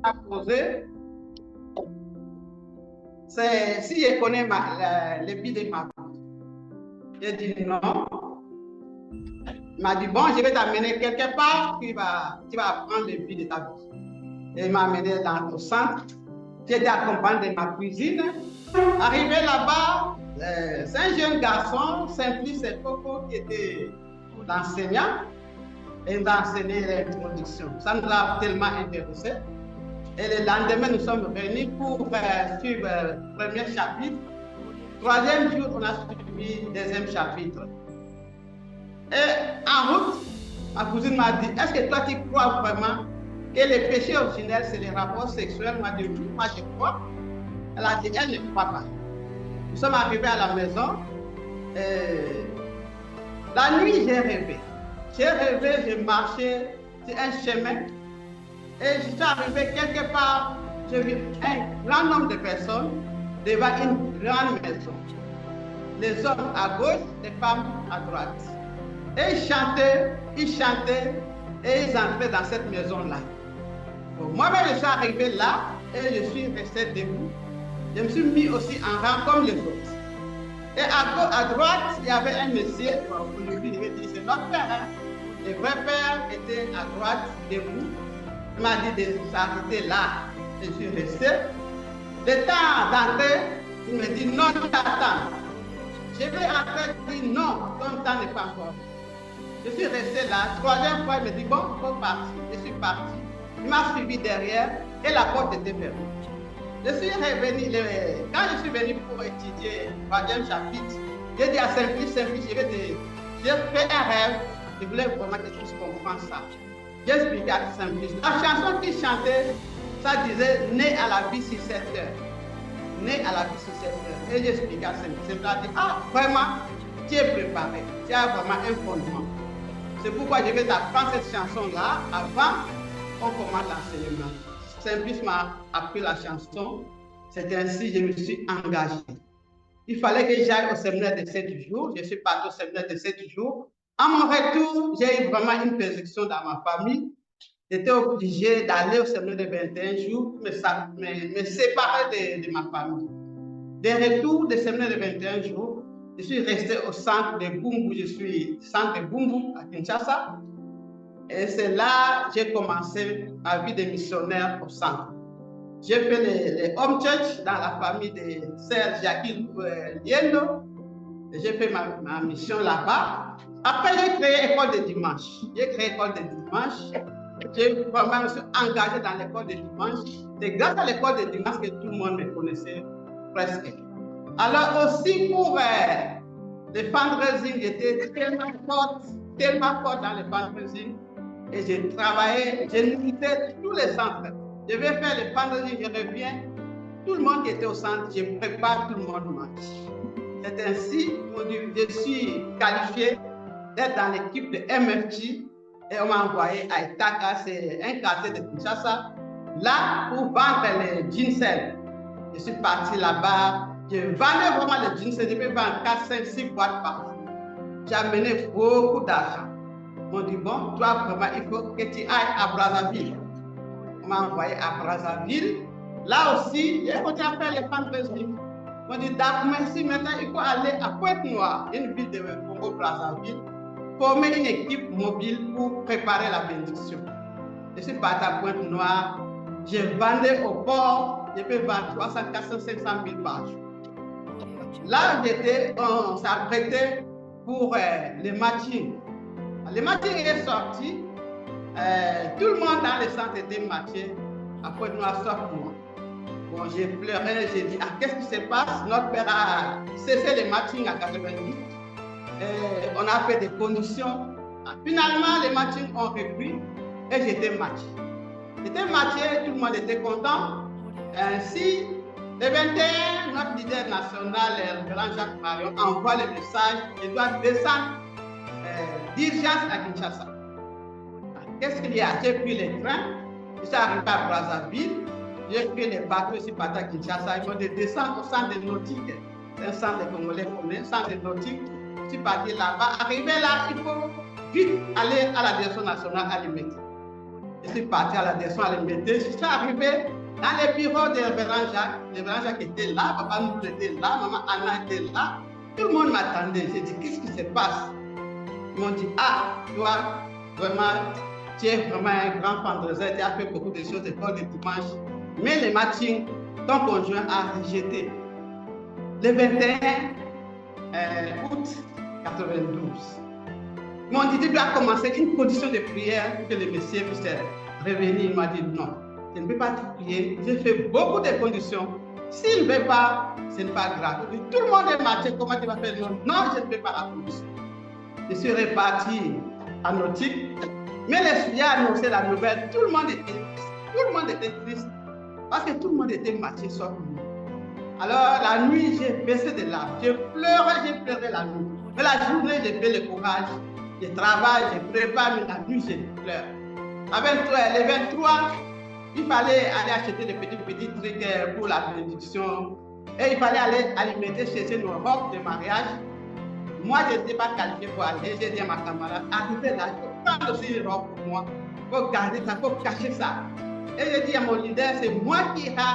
à poser, c'est si je connais les billes de ma vie. J'ai dit non. Il m'a dit, bon, je vais t'amener quelque part, tu vas apprendre les billes de ta vie. Et il m'a amené au centre. J'étais accompagné de ma cuisine. Arrivé là-bas, c'est un jeune garçon, Simplice et Coco, qui était l'enseignant. Et il a enseigné l'introduction. Ça nous a tellement intéressés. Et le lendemain, nous sommes venus pour suivre le premier chapitre. Troisième jour, on a suivi le deuxième chapitre. Et en route, ma cousine m'a dit, est-ce que toi, tu crois vraiment que le péché originel, c'est les rapports sexuels? Moi, dit, oui, moi, je crois. Elle a dit, elle ne croit pas. Nous sommes arrivés à la maison. La nuit, j'ai rêvé. Je marchais sur un chemin. Et je suis arrivé quelque part. J'ai vu un grand nombre de personnes devant une grande maison. Les hommes à gauche, les femmes à droite. Et ils chantaient et ils entraient dans cette maison-là. Bon, moi-même, je suis arrivé là et je suis resté debout. Je me suis mis aussi en rang comme les autres. Et à droite, il y avait un monsieur, vous lui dit, c'est notre père. Hein? Le vrai père était à droite, debout. Il m'a dit de s'arrêter là. Je suis resté. Le temps d'entrer, il me dit non, attends. Je vais entrer, il dit non, ton temps n'est pas encore. Je suis resté là. Troisième fois, il me dit bon, il faut partir. Je suis parti. Il m'a suivi derrière et la porte était fermée. Je suis revenu, quand je suis venu pour étudier le troisième chapitre, j'ai dit à Simplice, j'ai fait un rêve, je voulais vraiment que tu comprennes ça. J'ai expliqué à Simplice. La chanson qu'il chantait, ça disait né à la vie sur cette terre. Né à la vie sur cette terre. Et j'ai expliqué à Simplice. Il m'a dit, ah, vraiment, tu es préparé, tu as vraiment un fondement. C'est pourquoi je vais t'apprendre cette chanson-là avant qu'on commence l'enseignement. Simplice m'a appris la chanson. C'est ainsi que je me suis engagé. Il fallait que j'aille au séminaire de 7 jours. Je suis parti au séminaire de 7 jours. À mon retour, j'ai eu vraiment une persécution dans ma famille. J'étais obligé d'aller au séminaire de 21 jours, me séparer de ma famille. De retour du séminaire de 21 jours, je suis resté au centre de Bumbu. Je suis centre de Bumbu à Kinshasa. Et c'est là que j'ai commencé ma vie de missionnaire au centre. J'ai fait les home church dans la famille de Sœur Jacqueline Liendo. J'ai fait ma mission là-bas. Après, j'ai créé école de dimanche. J'ai vraiment me suis engagé dans l'école de dimanche. C'est grâce à l'école de dimanche que tout le monde me connaissait presque. Alors aussi pour les fundraising, j'étais tellement forte dans les fundraising. Et j'ai travaillé, j'ai visité tous les centres. Je vais faire les fundraising, je reviens. Tout le monde qui était au centre, je prépare tout le monde match. C'est ainsi que je suis qualifié d'être dans l'équipe de MFG et on m'a envoyé à Itaka, c'est un quartier de Kinshasa, là pour vendre les ginseng. Je suis parti là-bas, je vendais vraiment les ginseng, je peux vendre 4, 5, 6 boîtes par jour. J'ai amené beaucoup d'argent. On m'a dit, bon, toi, vraiment, il faut que tu ailles à Brazzaville. On m'a envoyé à Brazzaville. Là aussi, j'ai continué à faire les fundraising. On m'a dit, d'accord, merci, maintenant, il faut aller à Pointe-Noire, une ville de Congo-Brazzaville, former une équipe mobile pour préparer la bénédiction. Je suis parti à Pointe-Noire. Je vendais au port, je peux vendre 300, 400, 500 000 par jour. Là, on s'apprêtait pour les matching. Le matching est sorti. Tout le monde dans le centre était matché. Après, nous avons sauf moi. Bon, j'ai pleuré, j'ai dit, ah, qu'est-ce qui se passe? Notre père a cessé le matching à 88. On a fait des conditions. Finalement, les matchings ont repris et j'étais matché. J'étais matché, tout le monde était content. Ainsi, le 21, notre leader national, le grand Jacques Marion, envoie le message, je dois descendre d'urgence à Kinshasa. Qu'est-ce qu'il y a? J'ai pris les trains, je suis arrivé à Brazzaville, j'ai pris les bateaux ici par à Kinshasa, ils vont descendre au centre de nautique. C'est un centre de Congolais connaît, centre de nautique. Je suis parti là-bas. Arrivé là, il faut vite aller à la direction nationale alimentaire. Je suis parti à la direction à l'immédiat. Je suis arrivé dans les bureaux de révérend Jacques. Le révérend Jacques était là, papa nous était là, maman Anna était là. Tout le monde m'attendait. J'ai dit, qu'est-ce qui se passe? Ils m'ont dit, ah, toi, vraiment, tu es vraiment un grand fandraiseur, tu as fait beaucoup de choses, école de dimanche. Mais le matching, ton conjoint a rejeté. Le 21 août 92. Ils m'ont dit, tu dois commencer une condition de prière pour que le monsieur puisse revenir. Il m'a dit, non, je ne peux pas te prier. J'ai fait beaucoup de conditions. S'il ne veut pas, ce n'est pas grave. Tout le monde est marché, comment tu vas faire? Non, je ne peux pas la condition. Je suis reparti à Nautique. Mais les filles ont annoncé la nouvelle. Tout le monde était triste. Tout le monde était triste. Parce que tout le monde était marché sauf nous. Alors, la nuit, j'ai baissé des larmes. J'ai pleuré la nuit. Mais la journée, j'ai fait le courage. Je travaille, je prépare, mais la nuit, je pleure. Le 23, il fallait aller acheter des petits trucs pour la bénédiction. Et il fallait aller alimenter chez nos robes de mariage. Moi, je n'étais pas qualifié pour aller. J'ai dit à ma camarade, arrivez là, il faut prendre aussi une robe pour moi. Il faut garder ça, il faut cacher ça. Et j'ai dit à mon leader, c'est moi qui irai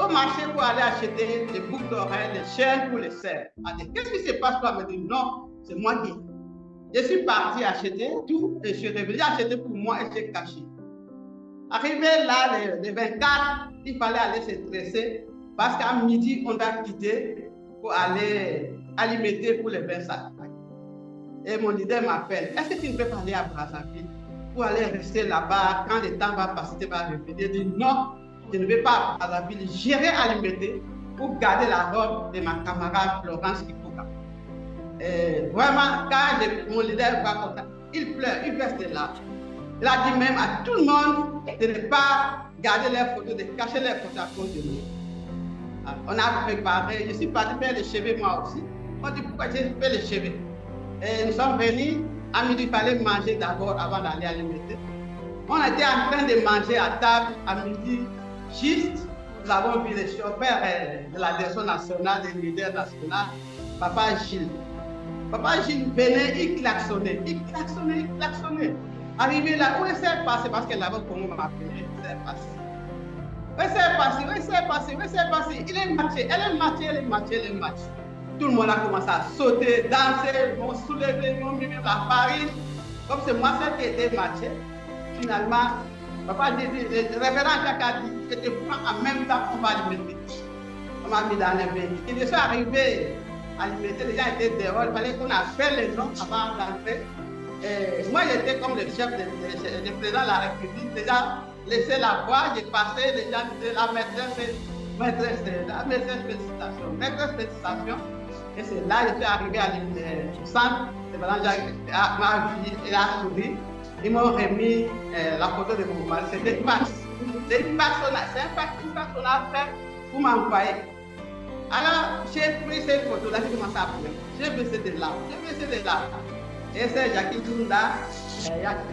au marché pour aller acheter des boucles d'oreilles, des chaînes pour les serres. Qu'est-ce qui se passe? Toi, me dit non, c'est moi qui. Je suis parti acheter tout et je suis revenu acheter pour moi et j'ai caché. Arrivé là, le 24, il fallait aller se dresser parce qu'à midi, on a quitté pour aller alimenter pour les 20 sacres. Et mon leader m'appelle, est-ce que tu ne peux pas aller à Brazzaville pour aller rester là-bas quand le temps va passer, tu vas revenir? Je dis non, je ne vais pas à Brazzaville, j'irai alimenter pour garder la robe de ma camarade Florence Kipouka. Vraiment, quand mon leader va comme ça, il pleure, il verse des larmes. Il a dit même à tout le monde de ne pas garder leurs photos, de cacher leurs photos à cause de nous. On a préparé, je suis parti faire les cheveux moi aussi. On dit pourquoi j'ai fait les cheveux. Et nous sommes venus, à midi, il fallait manger d'abord avant d'aller alimenter. On était en train de manger à table à midi, juste, nous avons vu les chauffeurs de la direction nationale, des leaders nationaux, Papa Gilles. Papa Gilles venait, il klaxonnait. Arrivé là, où est-ce passé? Parce que là-bas, comment on m'a appelé, où est-ce passé? Il est matché, elle est matché. Tout le monde a commencé à sauter, danser, m'ont soulevé, m'ont mis la farine. Comme c'est moi seul qui était matché, finalement, papa dit, le révérend Jacques a dit, je te prends en même temps qu'on va alimenter. On m'a mis dans les bains. Quand je suis arrivé à alimenter, les gens étaient dehors, il fallait qu'on appelle les gens avant d'entrer. Moi, j'étais comme le chef du président de la République. Les gens laissaient la voix, j'ai passé, les gens disaient la maîtresse, félicitations. Et c'est là que je suis arrivé à au centre. Le président m'a vu, il a souri. Ils m'ont remis la photo de mon mari. C'était une fax. C'est une fax qu'on a fait pour m'envoyer. Alors, j'ai pris cette photo-là, j'ai commencé à pleurer. J'ai baissé des larmes. Et c'est Jackie Dunda,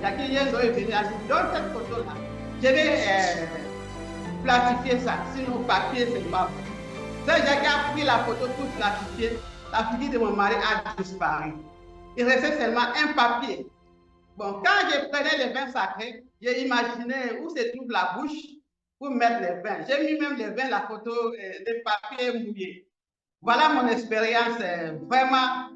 Jackie Yenzo est venu, a dit, donne cette photo-là. Je vais plastifier ça, sinon papier, c'est pas bon. C'est Jackie a pris la photo pour plastifier. La figure de mon mari a disparu. Il restait seulement un papier. Bon, quand je prenais les vins sacrés, j'ai imaginé où se trouve la bouche pour mettre les vins. J'ai mis même les vins, la photo, les papiers mouillés. Voilà mon expérience, vraiment.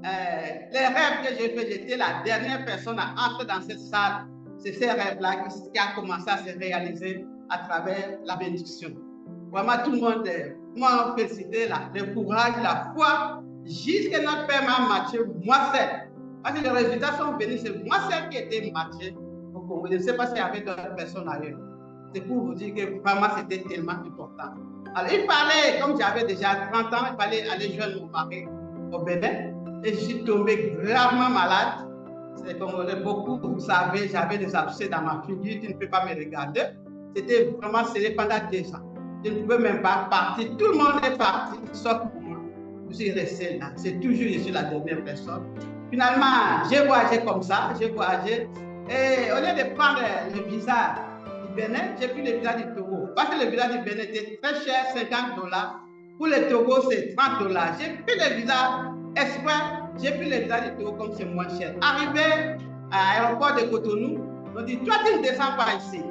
Les rêves que j'ai fait, j'étais la dernière personne à entrer dans cette salle. C'est ces rêves-là qui a commencé à se réaliser à travers la bénédiction. Vraiment, tout le monde m'a félicité, le courage, la foi, jusqu'à notre père m'a matché, moi seul. Parce que les résultats sont venus, c'est moi seul qui était matché au Congo. Je ne sais pas s'il y avait d'autres personnes ailleurs. C'est pour vous dire que vraiment, c'était tellement important. Alors, il fallait, comme j'avais déjà 30 ans, il fallait aller joindre mon mari au Bénin. Et je suis tombé gravement malade. C'est comme beaucoup, vous savez, j'avais des abcès dans ma figure, tu ne peux pas me regarder. C'était vraiment serré pendant 2 ans. Je ne pouvais même pas partir. Tout le monde est parti, sauf pour moi. Je suis resté là. C'est toujours, je suis la dernière personne. Finalement, j'ai voyagé comme ça, j'ai voyagé. Et au lieu de prendre le visa du Bénin, j'ai pris le visa du Togo. Parce que le visa du Bénin était très cher, $50. Pour le Togo, c'est $30. J'ai pris le visa exprès, j'ai pris le visa du Togo comme c'est moins cher. Arrivé à l'aéroport de Cotonou, On dit, toi, tu ne descends pas ici.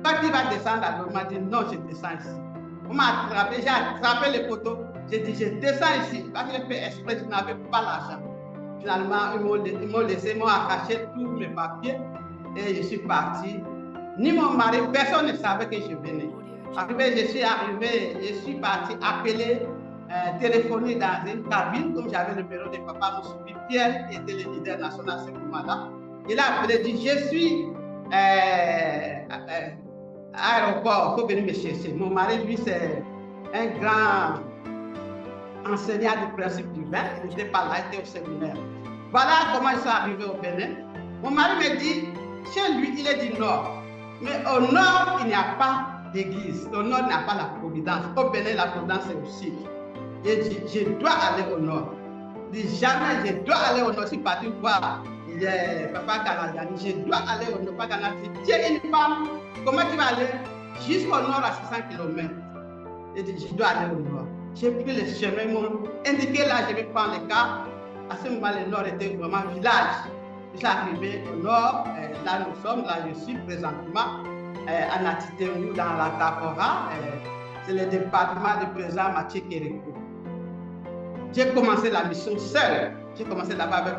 Toi, tu vas descendre là. On m'a dit, non, je descends ici. On m'a attrapé, j'ai attrapé les poteaux. J'ai dit, je descends ici. Parce que j'ai fait exprès, je n'avais pas l'argent. Finalement, ils m'ont laissé, ils m'ont arraché tous mes papiers et je suis parti. Ni mon mari, personne ne savait que je venais. Je suis parti appeler, téléphoner dans une cabine, comme j'avais le numéro de papa Moussoubi. Pierre était le leader national à ce moment-là. Il a appelé, dit, je suis aéroport, il faut venir me chercher. Mon mari, lui, c'est un grand enseignant du principe du vin, il n'était pas là, il était au séminaire. Voilà comment ils sont arrivés au Bénin. Mon mari me dit, chez lui, il est du nord. Mais au nord, il n'y a pas d'église. Au nord, il n'y a pas la providence. Au Bénin, la providence est au sud. J'ai dit, je dois aller au nord. Je dis, jamais, je dois aller au nord. Je suis parti voir Papa Kanadani. Je dois aller au nord. Papa Kanadani, tu es une femme, comment tu vas aller jusqu'au nord à 600 km? J'ai dit, je dois aller au nord. J'ai pris le chemin, ils m'ont indiqué là, je vais prendre le cas. À ce moment, le nord était vraiment village. Je suis arrivé au nord, là nous sommes, là je suis présentement à Natitengou dans la Takora. C'est le département du président Mathieu Kérékou. J'ai commencé la mission seule. J'ai commencé là-bas avec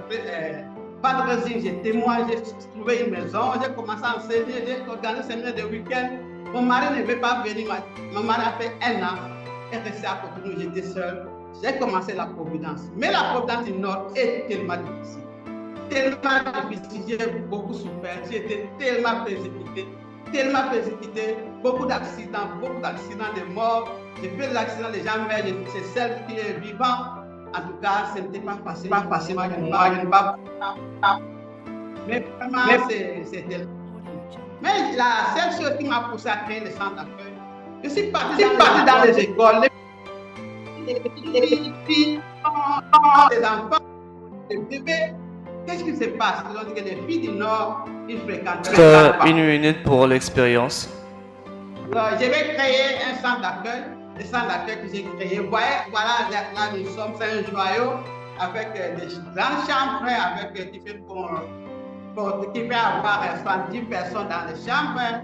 pas de raison, j'ai témoigné, j'ai trouvé une maison, j'ai commencé à enseigner, j'ai organisé un séminaire de week-end. Mon mari ne veut pas venir, mon mari a fait 1 an. Et resté à côté de nous, j'étais seul. J'ai commencé la Providence. Mais la Providence du Nord est tellement difficile. Tellement difficile, j'ai beaucoup souffert. J'étais tellement précipité, beaucoup d'accidents, de morts. J'ai fait des accidents, les gens meurent, c'est celle qui est vivante. En tout cas, ce n'était pas facile. Mais vraiment, c'était. Mais la seule chose qui m'a poussé à créer le centre d'accueil, je suis parti dans les écoles, les filles, les enfants, les bébés. Qu'est-ce qui se passe? Ils ont dit que les filles du Nord, ils fréquentent. 1 minute pour l'expérience. Je vais créer un centre d'accueil, le centre d'accueil que j'ai créé. Voilà, là nous sommes, c'est un joyau avec des grandes chambres, avec qui peut avoir 70 personnes dans les chambres.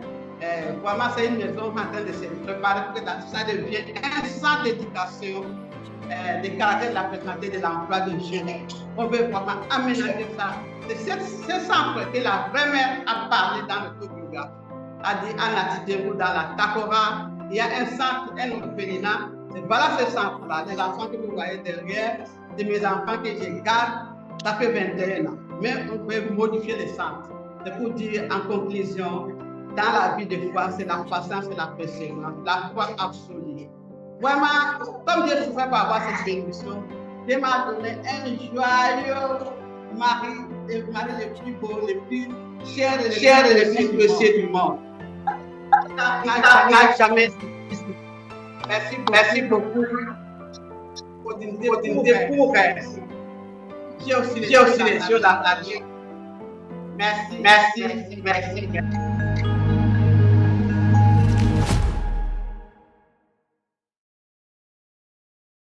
Vraiment, c'est une maison en train de se préparer pour que ça devienne un centre d'éducation, des caractères de la personnalité, de l'emploi de jeunes. On veut vraiment aménager ça. C'est ce centre que la vraie mère a parlé dans le Tokuga, a dit en Natitengou, dans la Takora. Il y a un centre, un orphelinat. Voilà ce centre-là, les enfants que vous voyez derrière, de mes enfants que je garde, ça fait 21 ans. Mais on peut modifier les centres. C'est pour dire en conclusion, dans la vie de foi, c'est la patience et la persévérance, la foi absolue. Vraiment, comme Dieu souffrait pour avoir cette bénédiction, Dieu m'a donné un joyeux mari, le mari le plus beau, le plus cher et le plus précieux du monde. N'a jamais. Merci beaucoup. Opportunité pour j'ai aussi les yeux dans la vie. Merci.